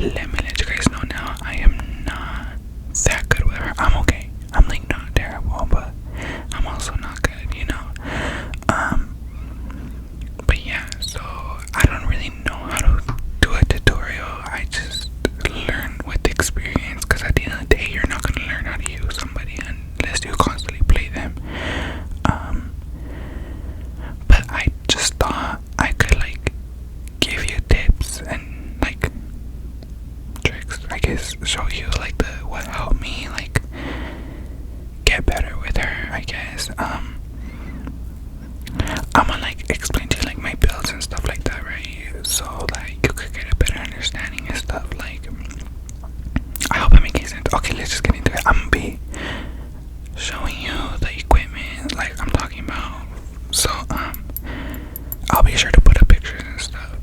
let me let you guys know now, I am not that good with her. I'm okay. I'm like not terrible, but I'm also not good, you know. But yeah, so I don't really know how to do a tutorial. I just learn with experience, because at the end of the day, you're not gonna learn how to use somebody unless you constantly play them. But I just thought I could like give you tips and like tricks, I guess, show you like what helped me like get better with her, I guess. I'm gonna like explain to you like my builds and stuff like that, right? So like you could get a better understanding and stuff. Like, I hope I'm making sense. Okay, let's just get into it. I'm gonna be showing you the equipment like I'm talking about. So I'll be sure to put up pictures and stuff.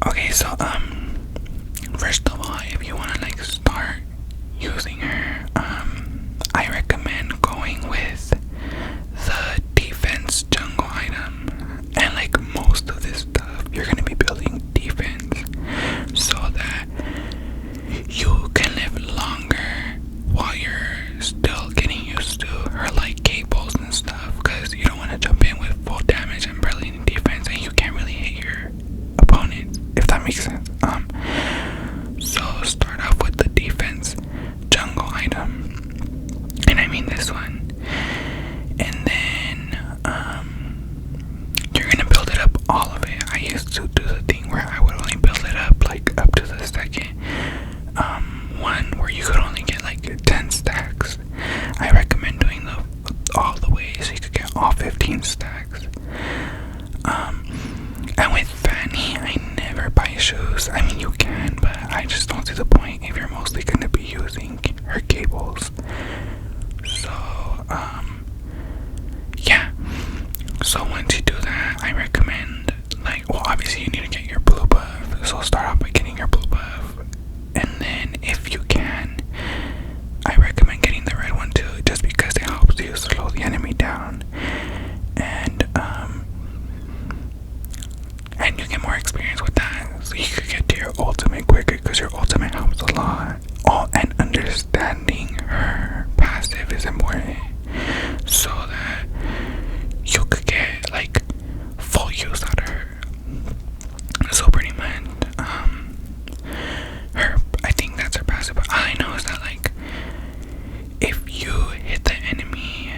Okay, so first of all, if you wanna like start using her, I recommend going with the defense jungle item. And like most of this stuff, you're gonna be building defense so that you can live longer while you're still getting used to her like cables and stuff, because you don't want to jump in with full damage and barely any defense and you can't really hit your opponent, if that makes sense. So start off with the defense jungle item, and I mean this one, and then you're gonna build it up, all of it. I used to do the thing where I would only build it up like up to the second one, where you could only get like 10 stacks. I recommend doing all the way so you could get all 15 stacks. And with Fanny, I never buy shoes. I mean, you can, but I just don't see the point if you're mostly gonna be using her cables. So yeah, so once you do that, I recommend like, well, obviously you need to get your blue buff, so start off by getting your blue buff, and then if you can, I recommend getting the red one too, just because it helps you slow the enemy down, and you get more experience with that, so you could get to your ultimate quicker, because your ultimate helps a lot. And understanding her passive is important, so that you could get like full use out of her. So pretty much, I think that's her passive, but all I know is that like, if you hit the enemy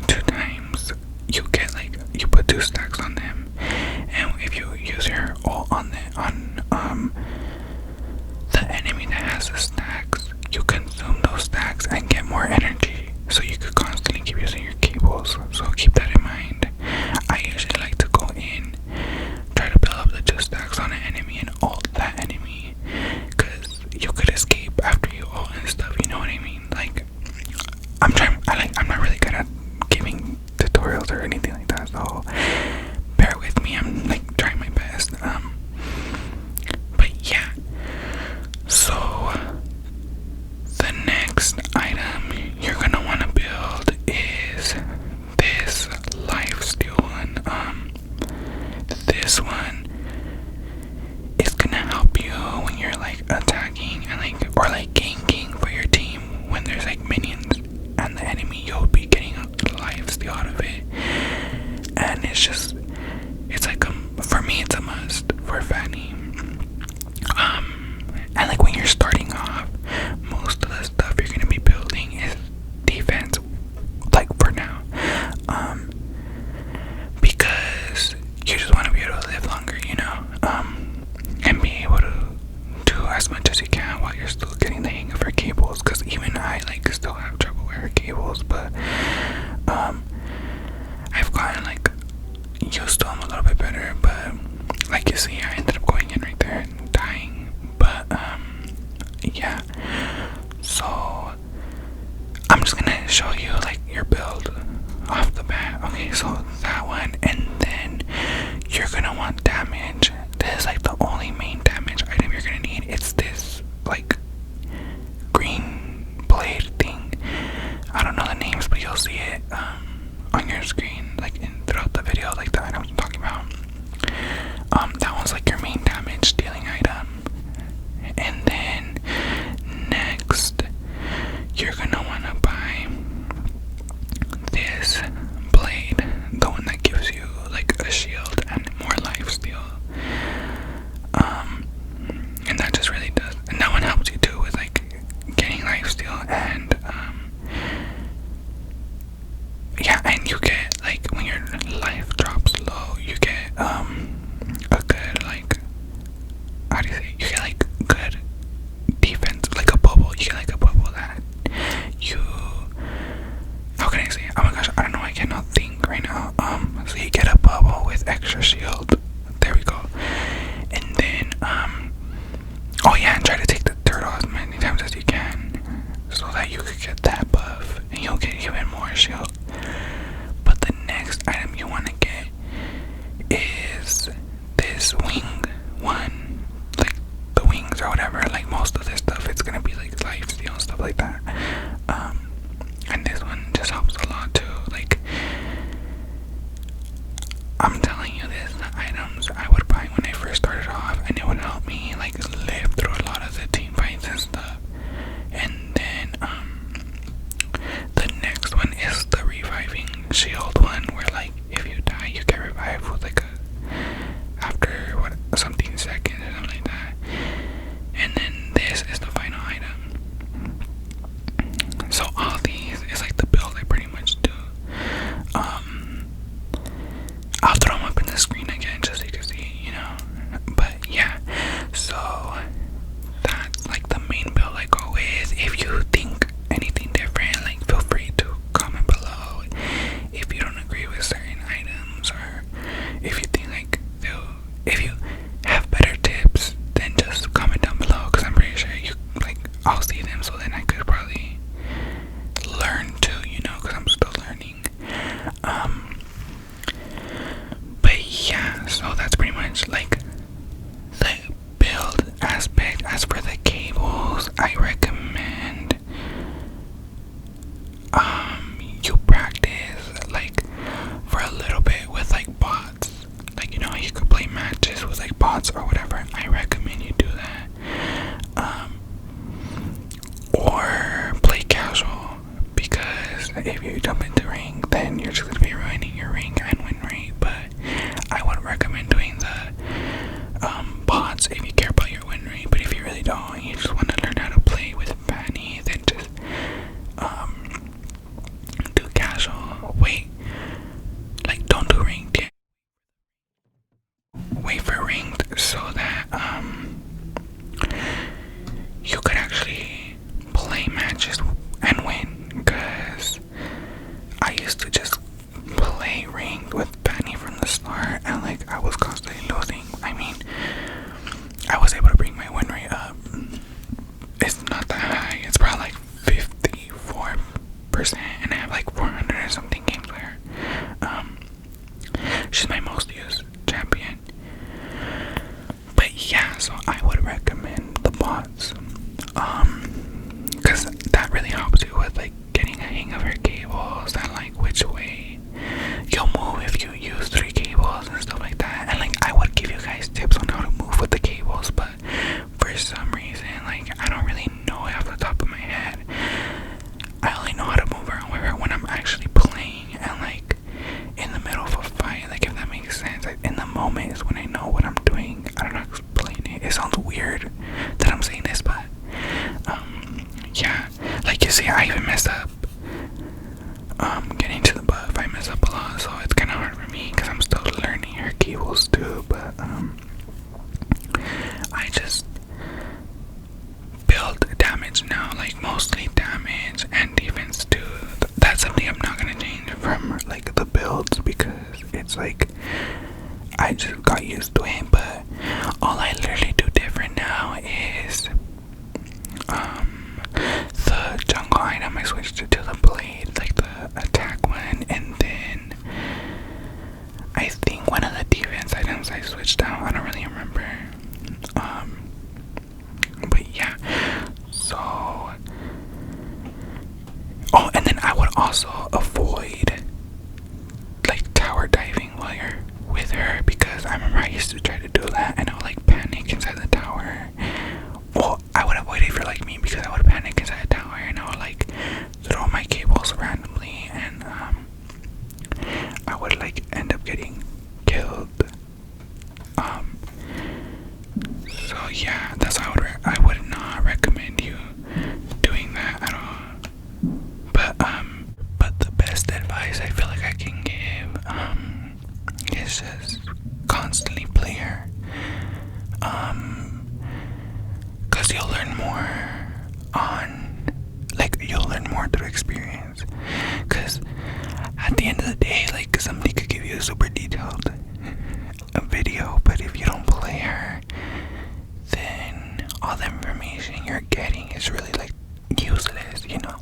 2 times, you get like, you put 2 stacks on them, and if you use your ult on the enemy that has the stacks, you consume those stacks and get more energy, so you could constantly keep using your cables. So keep that in mind. I usually like to go in, try to build up the 2 stacks on an enemy and ult that enemy, because you could escape after you ult and stuff, you know what I mean? Like, I'm not really good at giving tutorials or anything like that, so bear with me. I'm like trying my best. But yeah, so the next item you're gonna want to build is this lifesteal one. This one is gonna help you when you're like attacking and like, or like ganking for your team, when there's like minions and the enemy, you'll be getting a lifesteal out of it. And it's like for me it's a must for Fanny. And like when you're starting off, most of the stuff you're gonna be building is defense, like for now, because you just want to be able to live longer, you know, and be able to do as much as you can while you're still getting the hang of her cables, because even I like still have trouble with her cables, but I've gotten like used to them a little bit better. But like you see, I ended up going in right there and dying. But yeah, so I'm just gonna show you like your build off the bat. Okay, so that one, and then you're gonna want damage. This is like the only main damage item you're gonna need. It's this like green blade thing. I don't know the names, but you'll see it on your screen, like throughout the video, like the items I'm talking about. That one's like your main damage dealing items I would buy when I first started off, and it would help me like live through a lot of the team fights and stuff. And then the next one is the reviving shield one, where like if you die you get revived with like a after what something seconds or something like that. And then this is the final item. So all these is like the build I pretty much do. I'll throw them up in the screen again just so you can see, you know. But yeah, so that's like the main build I go with. If you think anything different, like feel free to comment below. If you don't agree with certain items, or if you think like if you have better tips, then just comment down below, because I'm pretty sure you like I'll see them, so then I could probably learn too, you know, because I'm still learning. But yeah, so that's pretty much like the build aspect. As for the cables, I recommend you practice like for a little bit with like bots. Like, you know, you could play matches with like bots or whatever. I recommend you do that. Or play casual, because if you jump into ring, then you're just gonna be ruining your ring and win rate. But I would recommend doing the bots if you care about your win rate. But if you really don't, and you just want to learn how to play with Fanny, then just do casual. Don't do ranked yet. Wait for ranked, so that you could actually play matches and win. Cause I used to just play ranked with Fanny from the start, and like I was constantly losing. I mean, I was able to bring my win rate up. It's not that high. It's probably like 54%, and I have like 400 or something games with her. She's my most used champion. But yeah, so I would recommend the bots, because that really helps you with like getting a hang of her cables, and like which way you'll move if you use 3 cables and stuff like that. And like I would give you guys tips on how to move with the cables, but for some reason like I don't really know off the top of my head. I only know how to move around with her when I'm actually playing, and like in the middle of a fight, like if that makes sense. Like in the moment is when I know what I'm doing. I don't know how to explain it. It sounds weird that I'm saying this, but yeah, like you see, I even messed up getting to the buff. I mess up a lot, so it's kind of hard for me because I'm still learning her cables too. But I just build damage now, like mostly damage and defense too. That's something I'm not gonna change from like the builds, because it's like I just got used to it. But all I literally do different now is the jungle item. I switched it to the blade, like the attack one, and then I think one of the defense items I switched out. I don't really remember. But yeah, so and then I would also avoid like tower diving while you're with her, because I remember I used to try to do that and I would like panic inside the tower. Well, I would avoid it if you're like me, because I would panic inside the tower and I would like throw my cables randomly, and I would like end up getting killed. So yeah, that's why I would not recommend you doing that at all. But the best advice I feel like I can give is just constantly play her. Cause you'll learn more you'll learn more through experience. Cause at the end of the day, like somebody could give you a super detailed video, but if you don't play her, then all the information you're getting is really like useless, you know.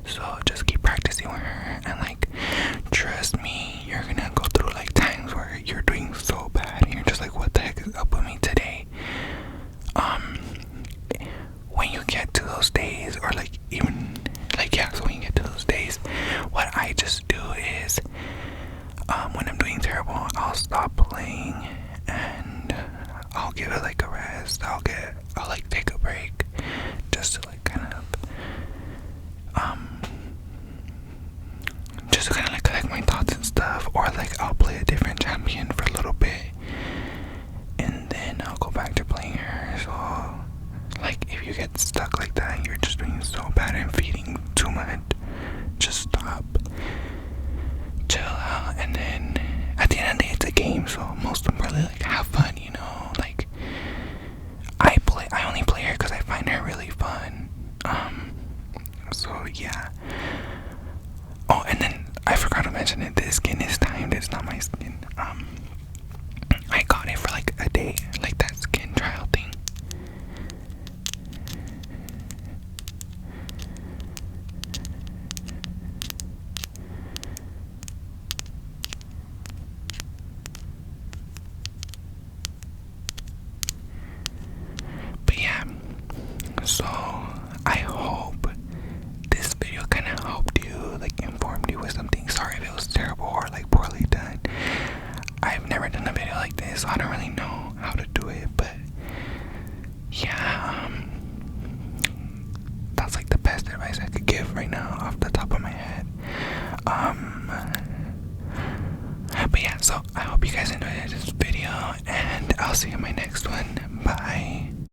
So just keep practicing with her, and like trust me, you're gonna go through like times where you're doing so bad and you're just like, what the heck is up with me today? When you get to those days, or like even like yeah, so when you get to those days, what I just do is when I'm doing terrible, I'll stop playing give it like a rest. I'll like take a break just to like kind of just to kind of like collect my thoughts and stuff, or like I'll play a different champion for a little bit and then I'll go back to playing her. So like if you get stuck like that, you're just doing so bad and feeding too much, just stop, chill out, and then at the end of the day it's a game, so most importantly like have fun, you know. Like I only play her because I find her really fun. So yeah. Oh, and then I forgot to mention it, this skin is timed, it's not my skin. I got it for like a day, like that skin trial thing. But yeah, so I hope this video kind of helped you, like informed you with something. Sorry if it was terrible or like poorly done. I've never done a video like this, so I don't really know how to do it, but yeah, that's like the best advice I could give right now off the top of my head. But yeah, so I hope you guys enjoyed this video, and I'll see you in my